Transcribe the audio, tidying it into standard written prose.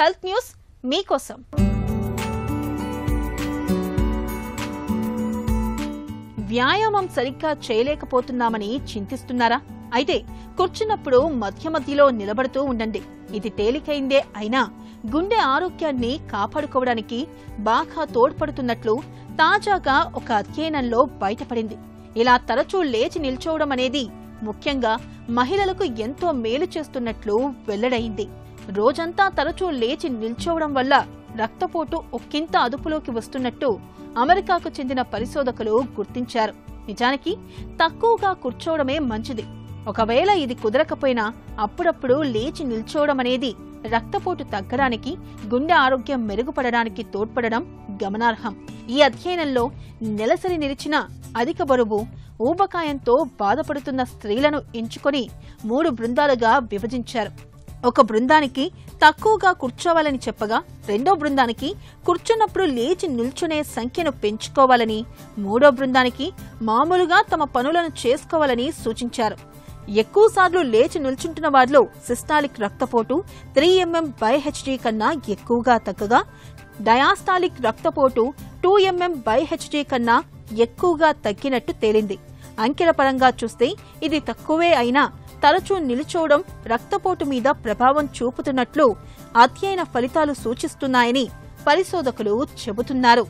Health news మీకోసం. వ్యాయామం సరిగ్గా చేయలేకపోతున్నామని చింతిస్తున్నారా? అయితే కూర్చున్నప్పుడు మధ్యలో నిలబడుతూ ఉండండి. ఇది తేలికైందే అయినా గుండె ఆరోగ్యాన్ని కాపాడుకోవడానికి బాగా తోడ్పడుతున్నట్లు తాజాగా ఒక అధ్యయనంలో బయటపడింది. ఇలా తరచూ లేచి నిల్చోవడం అనేది ముఖ్యంగా మహిళలకు ఎంతో మేలు చేస్తున్నట్లు వెల్లడైంది. రోజంతా తరచూ లేచి నిల్చోవడం వల్ల రక్తపోటు ఒక్కింత అదుపులోకి వస్తున్నట్టు అమెరికాకు చెందిన పరిశోధకులు గుర్తించారు. నిజానికి తక్కువగా కూర్చోవడమే మంచిది. ఒకవేళ ఇది కుదరకపోయినా అప్పుడప్పుడు లేచి నిల్చోవడం అనేది రక్తపోటు తగ్గడానికి, గుండె ఆరోగ్యం మెరుగుపడడానికి తోడ్పడడం గమనార్హం. ఈ అధ్యయనంలో నెలసరి నిలిచిన, అధిక బరువు, ఊబకాయంతో బాధపడుతున్న స్త్రీలను ఎంచుకొని 3 బృందాలుగా విభజించారు. ఒక బృందానికి తక్కువగా కూర్చోవాలని చెప్పగా, రెండో బృందానికి కూర్చున్నప్పుడు లేచి నిల్చునే సంఖ్యను పెంచుకోవాలని, మూడో బృందానికి మామూలుగా తమ పనులను చేసుకోవాలని సూచించారు. ఎక్కువసార్లు లేచి నిల్చుంటున్న వారిలో సిస్టాలిక్ రక్తపోటు 3 mm/Hg కన్నా ఎక్కువగా తగ్గగా, డయాస్టాలిక్ రక్తపోటు 2 mm/Hg కన్నా ఎక్కువగా తగ్గినట్టు తేలింది. అంకెల పరంగా చూస్తే ఇది తక్కువే అయినా తరచూ నిల్చోవడం రక్తపోటు మీద ప్రభావం చూపుతున్నట్లు అధ్యయన ఫలితాలు సూచిస్తున్నాయని పరిశోధకులు చెబుతున్నారు.